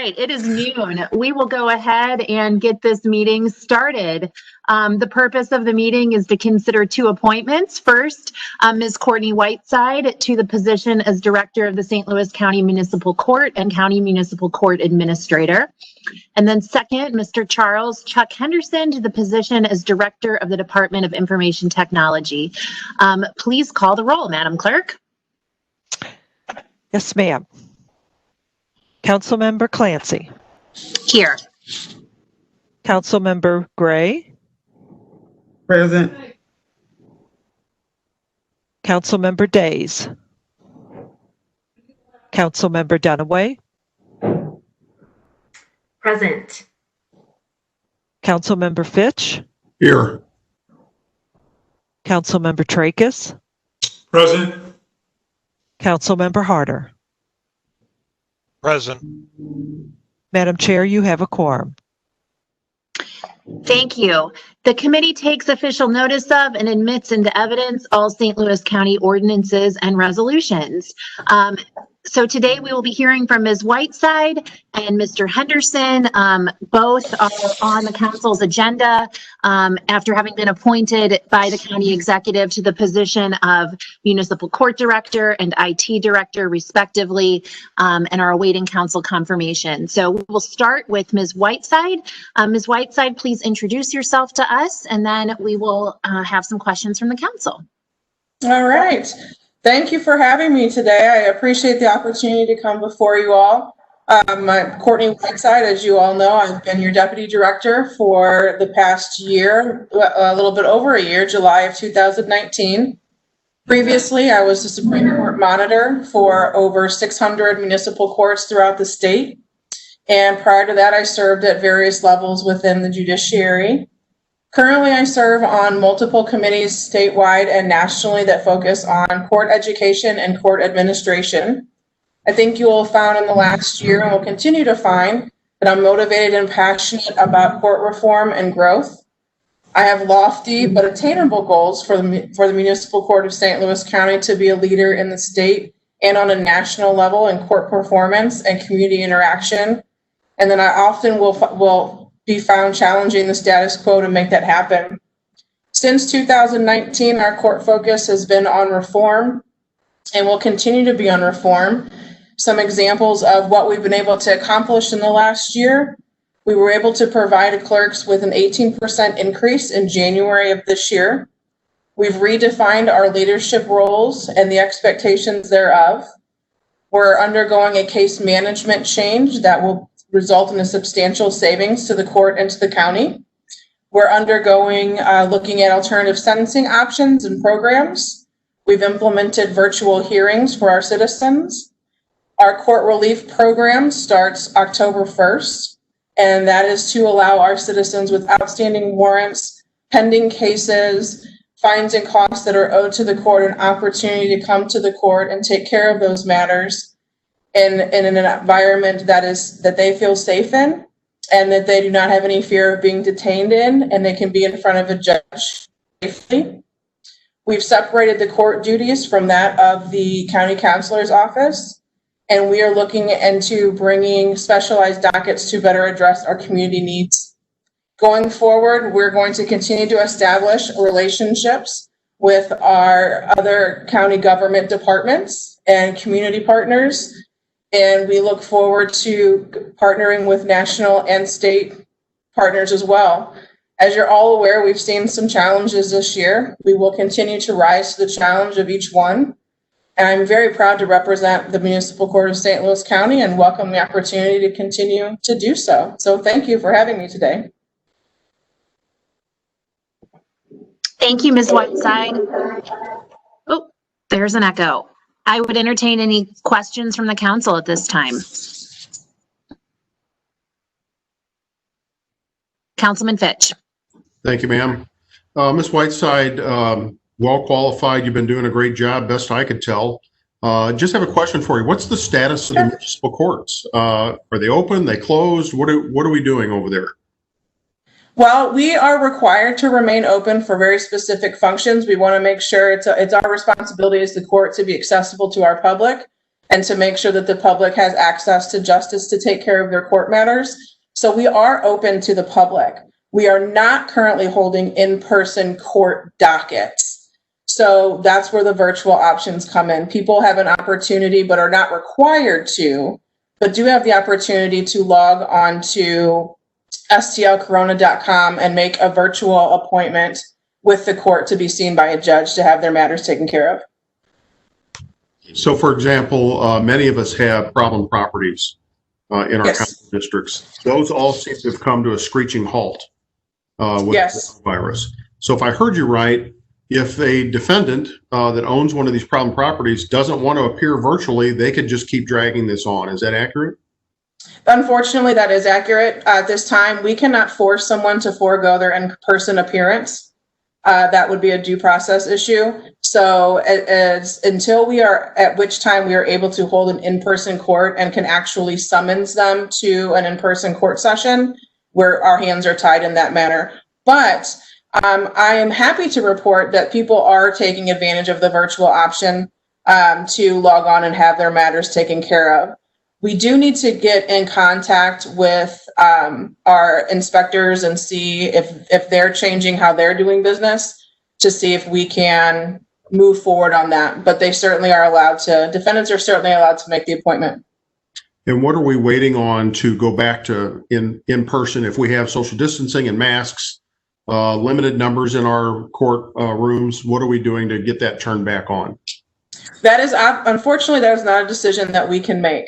right, it is noon. We will go ahead and get this meeting started. The purpose of the meeting is to consider two appointments. First, Ms. Courtney Whiteside to the position as Director of the St. Louis County Municipal Court and County Municipal Court Administrator. And then second, Mr. Charles Chuck Henderson to the position as Director of the Department of Information Technology. Please call the roll, Madam Clerk. Yes, ma'am. Councilmember Clancy. Here. Councilmember Gray. Present. Councilmember Days. Councilmember Dunaway. Present. Councilmember Fitch. Here. Councilmember Tracus. Present. Councilmember Harder. Present. Madam Chair, you have a quorum. Thank you. The committee takes official notice of and admits into evidence all St. Louis County ordinances and resolutions. So today we will be hearing from Ms. Whiteside and Mr. Henderson. Both are on the council's agenda after having been appointed by the county executive to the position of municipal court director and IT director respectively, and are awaiting council confirmation. So we'll start with Ms. Whiteside. Ms. Whiteside, please introduce yourself to us, and then we will have some questions from the council. All right. Thank you for having me today. I appreciate the opportunity to come before you all. I'm Courtney Whiteside. As you all know, I've been your deputy director for the past year, a little bit over a year, July of 2019. Previously, I was the Supreme Court monitor for over 600 municipal courts throughout the state. And prior to that, I served at various levels within the judiciary. Currently, I serve on multiple committees statewide and nationally that focus on court education and court administration. I think you will have found in the last year and will continue to find that I'm motivated and passionate about court reform and growth. I have lofty but attainable goals for the Municipal Court of St. Louis County to be a leader in the state and on a national level in court performance and community interaction. And then I often will be found challenging the status quo to make that happen. Since 2019, our court focus has been on reform and will continue to be on reform. Some examples of what we've been able to accomplish in the last year: we were able to provide clerks with an 18% increase in January of this year. We've redefined our leadership roles and the expectations thereof. We're undergoing a case management change that will result in a substantial savings to the court and to the county. We're undergoing looking at alternative sentencing options and programs. We've implemented virtual hearings for our citizens. Our court relief program starts October 1st, and that is to allow our citizens with outstanding warrants, pending cases, fines and costs that are owed to the court an opportunity to come to the court and take care of those matters in an environment that they feel safe in, and that they do not have any fear of being detained in, and they can be in front of a judge safely. We've separated the court duties from that of the county counselor's office, and we are looking into bringing specialized dockets to better address our community needs. Going forward, we're going to continue to establish relationships with our other county government departments and community partners, and we look forward to partnering with national and state partners as well. As you're all aware, we've seen some challenges this year. We will continue to rise to the challenge of each one. And I'm very proud to represent the Municipal Court of St. Louis County and welcome the opportunity to continue to do so. So thank you for having me today. Thank you, Ms. Whiteside. Oh, there's an echo. I would entertain any questions from the council at this time. Councilman Fitch. Thank you, ma'am. Ms. Whiteside, well qualified. You've been doing a great job, best I could tell. Just have a question for you. What's the status of the municipal courts? Are they open? They closed? What are we doing over there? Well, we are required to remain open for very specific functions. We want to make sure it's our responsibility as the court to be accessible to our public. and to make sure that the public has access to justice to take care of their court matters. So we are open to the public. We are not currently holding in-person court dockets. So that's where the virtual options come in. People have an opportunity, but are not required to, but do have the opportunity to log on to stlcorona.com and make a virtual appointment with the court to be seen by a judge to have their matters taken care of. So, for example, many of us have problem properties in our Yes. council districts. Those all seem to have come to a screeching halt with Yes. coronavirus. So if I heard you right, if a defendant that owns one of these problem properties doesn't want to appear virtually, they could just keep dragging this on. Is that accurate? Unfortunately, that is accurate. At this time, we cannot force someone to forego their in-person appearance. That would be a due process issue. So until we are, at which time we are able to hold an in-person court and can actually summons them to an in-person court session, where our hands are tied in that manner. But I am happy to report that people are taking advantage of the virtual option to log on and have their matters taken care of. We do need to get in contact with our inspectors and see if they're changing how they're doing business to see if we can move forward on that. But they certainly are allowed to, defendants are certainly allowed to make the appointment. And what are we waiting on to go back to in person if we have social distancing and masks, limited numbers in our court rooms? What are we doing to get that turned back on? That is, unfortunately, that is not a decision that we can make.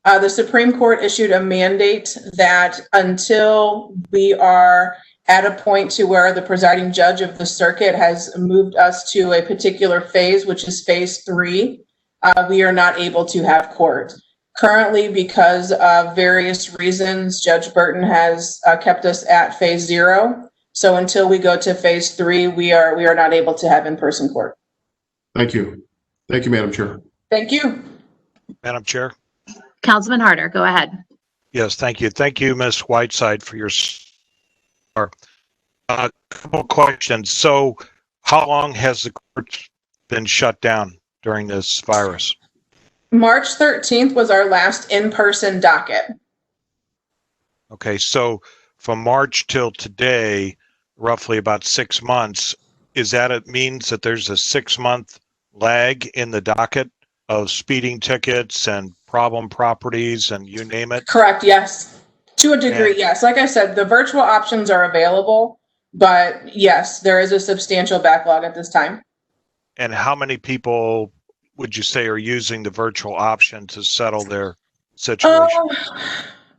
The Supreme Court issued a mandate that until we are at a point to where the presiding judge of the circuit has moved us to a particular phase, which is phase 3, we are not able to have court. Currently, because of various reasons, Judge Burton has kept us at phase 0. So until we go to phase 3, we are not able to have in-person court. Thank you. Thank you, Madam Chair. Thank you. Madam Chair? Councilman Harder, go ahead. Yes, thank you. Thank you, Ms. Whiteside, for your a couple questions. So how long has the court been shut down during this virus? March 13th was our last in-person docket. Okay, so from March till today, roughly about 6 months, is that it means that there's a 6-month lag in the docket of speeding tickets and problem properties and you name it? Correct, yes. To a degree, yes. Like I said, the virtual options are available, but yes, there is a substantial backlog at this time. And how many people would you say are using the virtual option to settle their situation?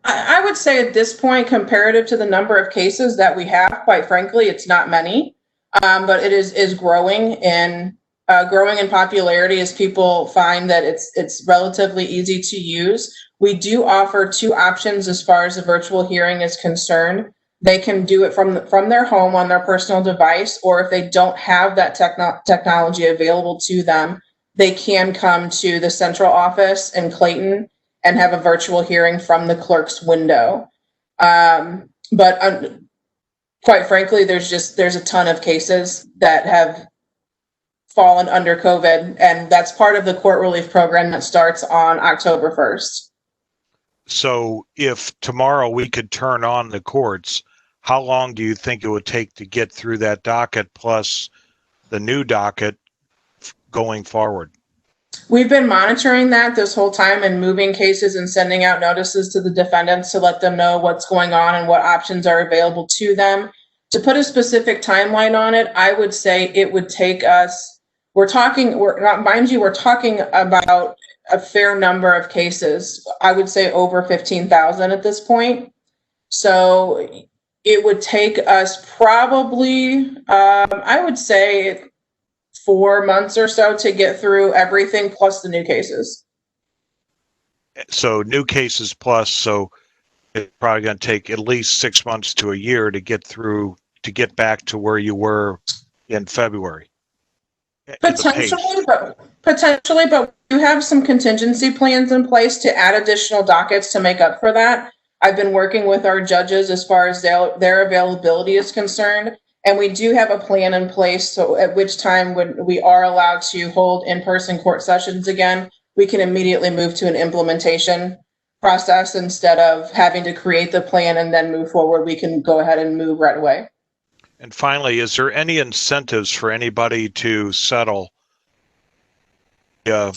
I would say at this point, comparative to the number of cases that we have, quite frankly, it's not many, but it is growing in popularity as people find that it's relatively easy to use. We do offer 2 options as far as the virtual hearing is concerned. They can do it from their home on their personal device, or if they don't have that technology available to them, they can come to the central office in Clayton and have a virtual hearing from the clerk's window. But quite frankly, there's a ton of cases that have fallen under COVID, and that's part of the court relief program that starts on October 1st. So if tomorrow we could turn on the courts, how long do you think it would take to get through that docket plus the new docket going forward? We've been monitoring that this whole time and moving cases and sending out notices to the defendants to let them know what's going on and what options are available to them. To put a specific timeline on it, I would say it would take us, we're talking about a fair number of cases. I would say over 15,000 at this point. So it would take us probably, I would say 4 months or so to get through everything plus the new cases. So new cases plus, so it's probably going to take at least 6 months to a year to get through, to get back to where you were in February. Potentially, but we have some contingency plans in place to add additional dockets to make up for that. I've been working with our judges as far as their availability is concerned, and we do have a plan in place. So at which time when we are allowed to hold in-person court sessions again, we can immediately move to an implementation process instead of having to create the plan and then move forward. We can go ahead and move right away. And finally, is there any incentives for anybody to settle the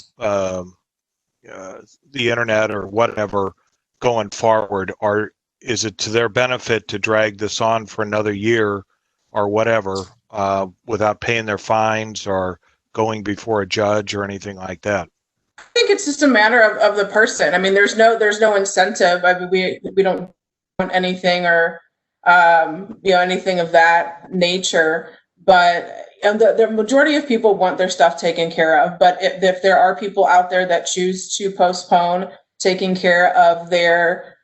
internet or whatever going forward? Or is it to their benefit to drag this on for another year or whatever without paying their fines or going before a judge or anything like that? I think it's just a matter of the person. I mean, there's no incentive. I mean, we don't want anything or anything of that nature. But the majority of people want their stuff taken care of. But if there are people out there that choose to postpone taking care of their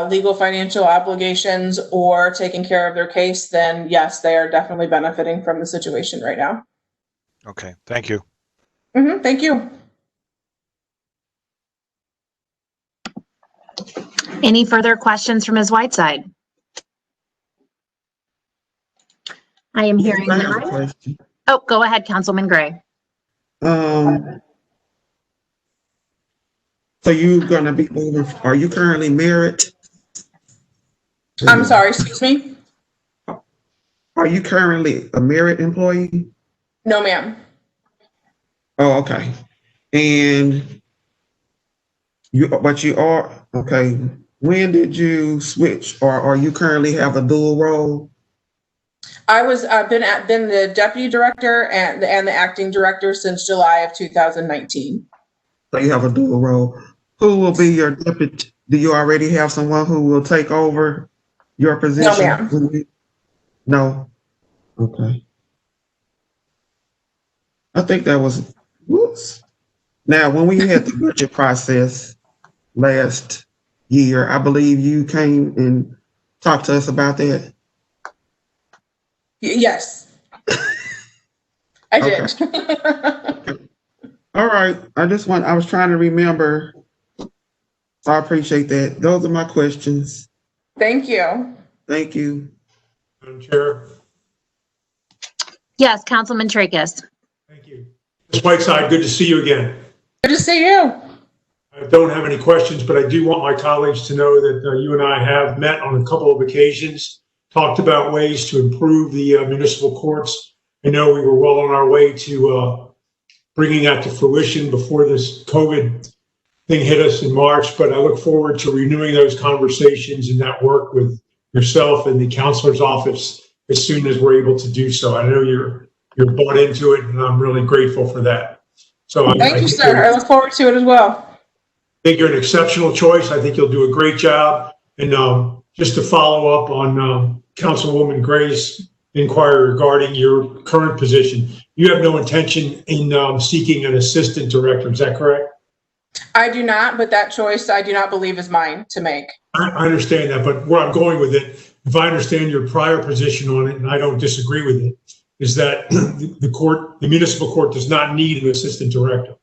legal financial obligations or taking care of their case, then yes, they are definitely benefiting from the situation right now. Okay, thank you. Thank you. Any further questions from Ms. Whiteside? I am hearing I have a none. question. Oh, go ahead, Councilman Gray. So you're gonna be moving, are you currently married? I'm sorry, excuse me? Are you currently a married employee? No, ma'am. Oh, okay. And but you are, okay. When did you switch, or are you currently have a dual role? I've been the deputy director and the acting director since July of 2019. So you have a dual role. Who will be your deputy? Do you already have someone who will take over your position? ma'am. No? Okay. I think that was, whoops. Now, when we had the budget process last year, I believe you came and talked to us about that. Yes, I did. All right. I was trying to remember. So I appreciate that. Those are my questions. Thank you. Thank you. Madam Chair. Yes, Councilman Tracus. Thank you. Ms. Whiteside, good to see you again. Good to see you. I don't have any questions, but I do want my colleagues to know that you and I have met on a couple of occasions, talked about ways to improve the municipal courts. I know we were well on our way to bringing that to fruition before this COVID thing hit us in March, but I look forward to renewing those conversations and that work with yourself and the counselor's office as soon as we're able to do so. I know you're bought into it, and I'm really grateful for that. So Thank you, sir. I look forward to it as well. I think you're an exceptional choice. I think you'll do a great job. And just to follow up on Councilwoman Gray's inquiry regarding your current position, you have no intention in seeking an assistant director. Is that correct? I do not, but that choice I do not believe is mine to make. I understand that, but where I'm going with it, if I understand your prior position on it, and I don't disagree with it, is that the municipal court does not need an assistant director.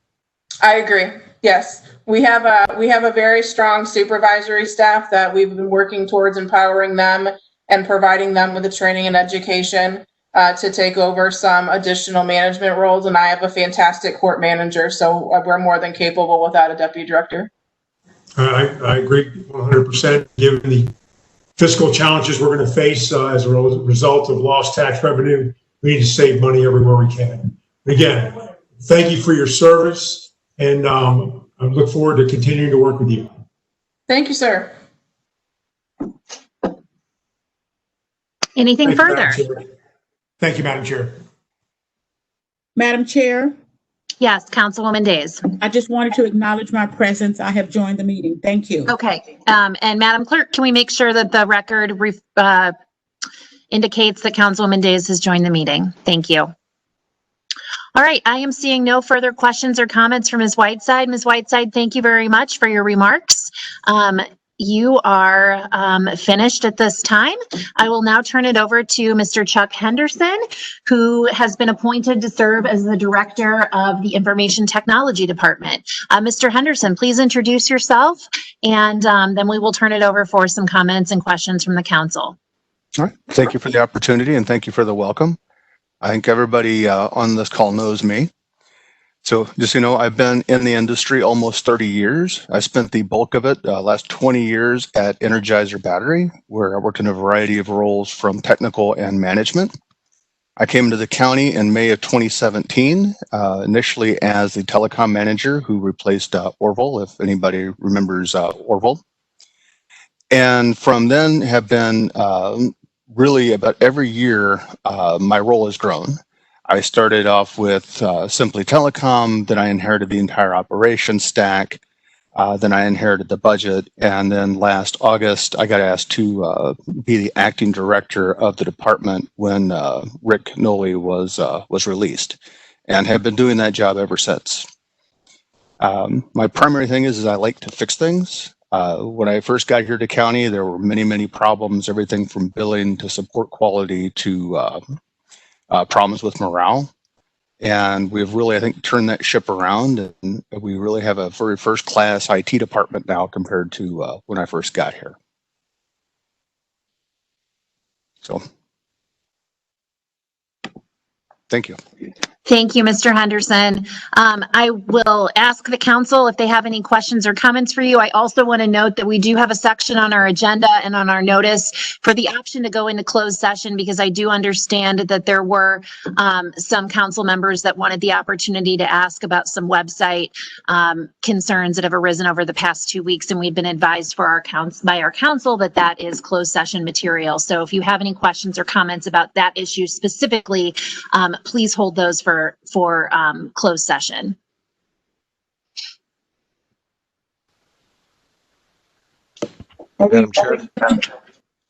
I agree. Yes, we have a very strong supervisory staff that we've been working towards empowering them and providing them with the training and education to take over some additional management roles. And I have a fantastic court manager, so we're more than capable without a deputy director. I agree 100%. Given the fiscal challenges we're going to face as a result of lost tax revenue, we need to save money everywhere we can. Again, thank you for your service, and I look forward to continuing to work with you. Thank you, sir. Anything Thank you, further? Madam Chair. Thank you, Madam Chair. Madam Chair, Yes, Councilwoman Days. I just wanted to acknowledge my presence. I have joined the meeting. Thank you. Okay, and Madam Clerk, can we make sure that the record indicates that Councilwoman Days has joined the meeting? Thank you. All right, I am seeing no further questions or comments from Ms. Whiteside. Ms. Whiteside, thank you very much for your remarks. You are finished at this time. I will now turn it over to Mr. Chuck Henderson, who has been appointed to serve as the Director of the Information Technology Department. Mr. Henderson, please introduce yourself, and then we will turn it over for some comments and questions from the council. All right. Thank you for the opportunity, and thank you for the welcome. I think everybody on this call knows me. So just so you know, I've been in the industry almost 30 years. I spent the bulk of it, last 20 years at Energizer Battery, where I worked in a variety of roles from technical and management. I came to the county in May of 2017, initially as the telecom manager who replaced Orville, if anybody remembers Orville. And from then have been really about every year, my role has grown. I started off with simply telecom, then I inherited the entire operations stack, then I inherited the budget, and then last August I got asked to be the acting director of the department when Rick Nolly was released, and have been doing that job ever since. My primary thing is I like to fix things. When I first got here to county, there were many problems, everything from billing to support quality to problems with morale. And we've really, I think, turned that ship around, and we really have a very first-class IT department now compared to when I first got here. So, thank you. Thank you, Mr. Henderson. I will ask the council if they have any questions or comments for you. I also want to note that we do have a section on our agenda and on our notice for the option to go into closed session, because I do understand that there were some council members that wanted the opportunity to ask about some website concerns that have arisen over the past 2 weeks, and we've been advised by our council that that is closed session material. So if you have any questions or comments about that issue specifically, please hold those for closed session. Madam Chair.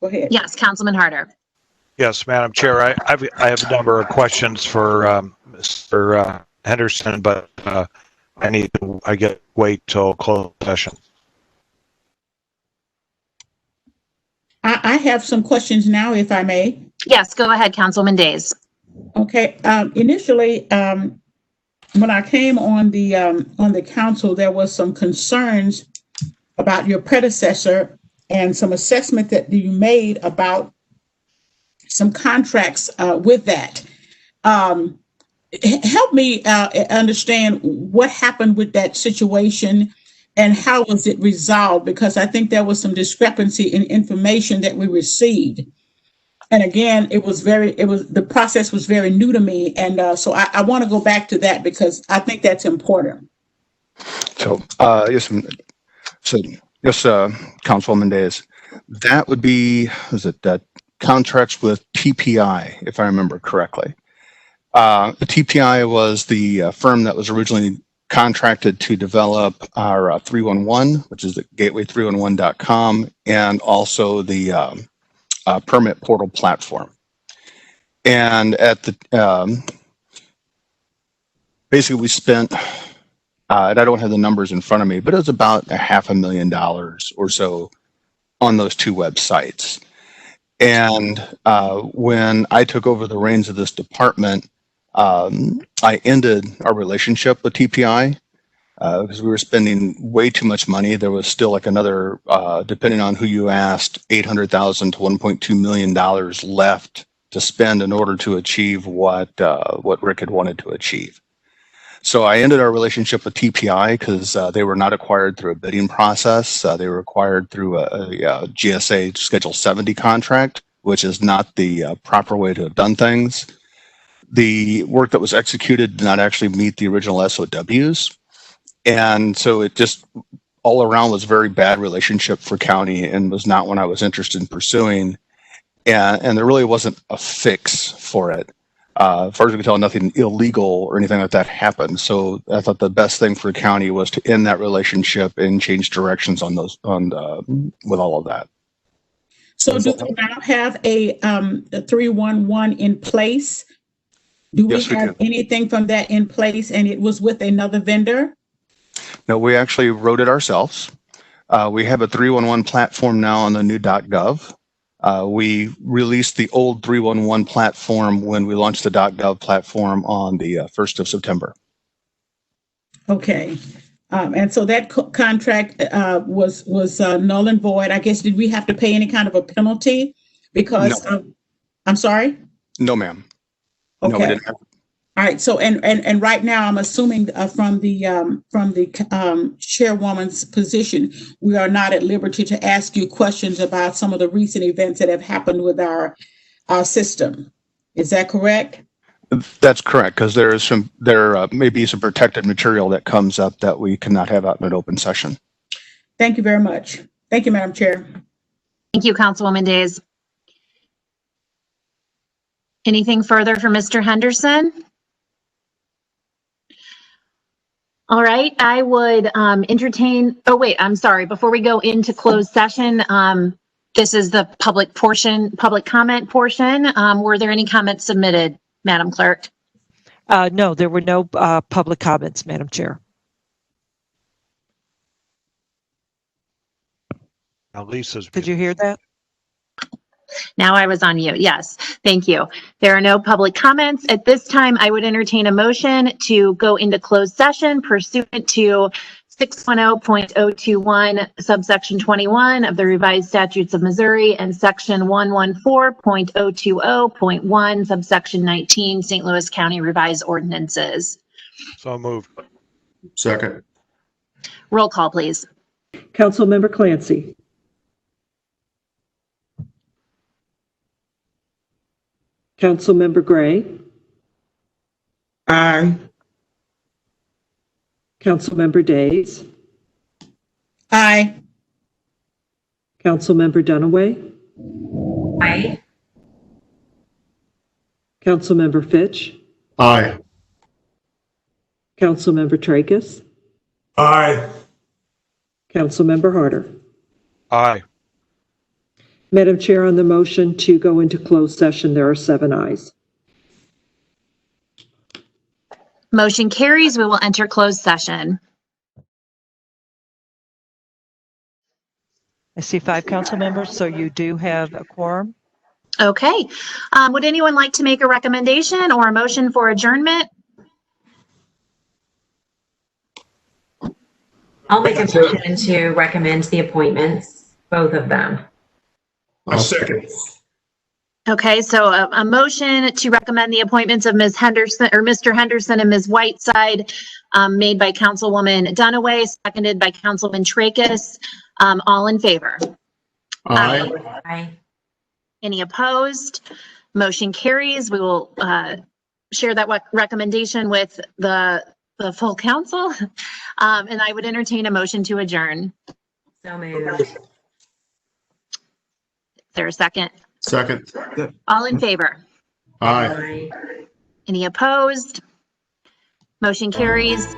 Go ahead. Yes, Councilman Harder. Yes, Madam Chair. I have a number of questions for Mr. Henderson, but I get wait till closed session. I have some questions now, if I may. Yes, go ahead, Councilman Days. Okay, initially, when I came on the council, there was some concerns about your predecessor and some assessment that you made about some contracts with that. Help me understand what happened with that situation and how was it resolved? Because I think there was some discrepancy in information that we received. And again, the process was very new to me. And so I want to go back to that because I think that's important. So, yes, Councilwoman Days, that would be, contracts with TPI, if I remember correctly. The TPI was the firm that was originally contracted to develop our 311, which is the gateway311.com, and also the permit portal platform. And at the basically we spent and I don't have the numbers in front of me, but it was about $500,000 or so on those two websites. And when I took over the reins of this department, I ended our relationship with TPI because we were spending way too much money. There was still like another, depending on who you asked, $800,000 to $1.2 million left to spend in order to achieve what Rick had wanted to achieve. So I ended our relationship with TPI because they were not acquired through a bidding process. They were acquired through a GSA Schedule 70 contract, which is not the proper way to have done things. The work that was executed did not actually meet the original SOWs. And so it just all around was a very bad relationship for county and was not one I was interested in pursuing. And there really wasn't a fix for it. As far as we can tell, nothing illegal or anything like that happened. So I thought the best thing for the county was to end that relationship and change directions on those, with all of that. So do we now have a 311 in place? Do we have anything from that in place and it was with another vendor? No, we actually wrote it ourselves. We have a 311 platform now on the new .gov. We released the old 311 platform when we launched the .gov platform on the 1st of September. Okay. And so that contract was null and void. I guess, did we have to pay any kind of a penalty? Because, no. I'm sorry? No, ma'am. Okay. No, we didn't have. All right, so and right now, I'm assuming from the chairwoman's position, we are not at liberty to ask you questions about some of the recent events that have happened with our system. Is that correct? That's correct, because there may be some protected material that comes up that we cannot have out in an open session. Thank you very much. Thank you, Madam Chair. Thank you, Councilwoman Days. Anything further for Mr. Henderson? All right, I would entertain, oh wait, I'm sorry, before we go into closed session, this is the public comment portion. Were there any comments submitted, Madam Clerk? No, there were no public comments, Madam Chair. Now Lisa's. Did you hear that? Now I was on mute. Yes, thank you. There are no public comments. At this time, I would entertain a motion to go into closed session pursuant to 610.021 subsection 21 of the revised statutes of Missouri and section 114.020.1 subsection 19 St. Louis County revised ordinances. So moved. Second. Roll call, please. Councilmember Clancy. Councilmember Gray. Aye. Councilmember Days. Aye. Councilmember Dunaway. Aye. Councilmember Fitch. Aye. Councilmember Tracus. Aye. Councilmember Harder. Aye. Madam Chair, on the motion to go into closed session, there are 7 ayes. Motion carries. We will enter closed session. I see 5 council members, so you do have a quorum. Okay. Would anyone like to make a recommendation or a motion for adjournment? I'll make a motion to recommend the appointments, both of them. A second. Okay, so a motion to recommend the appointments of Ms. Henderson or Mr. Henderson and Ms. Whiteside, made by Councilwoman Dunaway, seconded by Councilman Tracus. All in favor? Aye. Aye. Any opposed? Motion carries. We will share that recommendation with the full council. And I would entertain a motion to adjourn. So moved. Is there a second? Second. All in favor? Aye. Aye. Any opposed? Motion carries.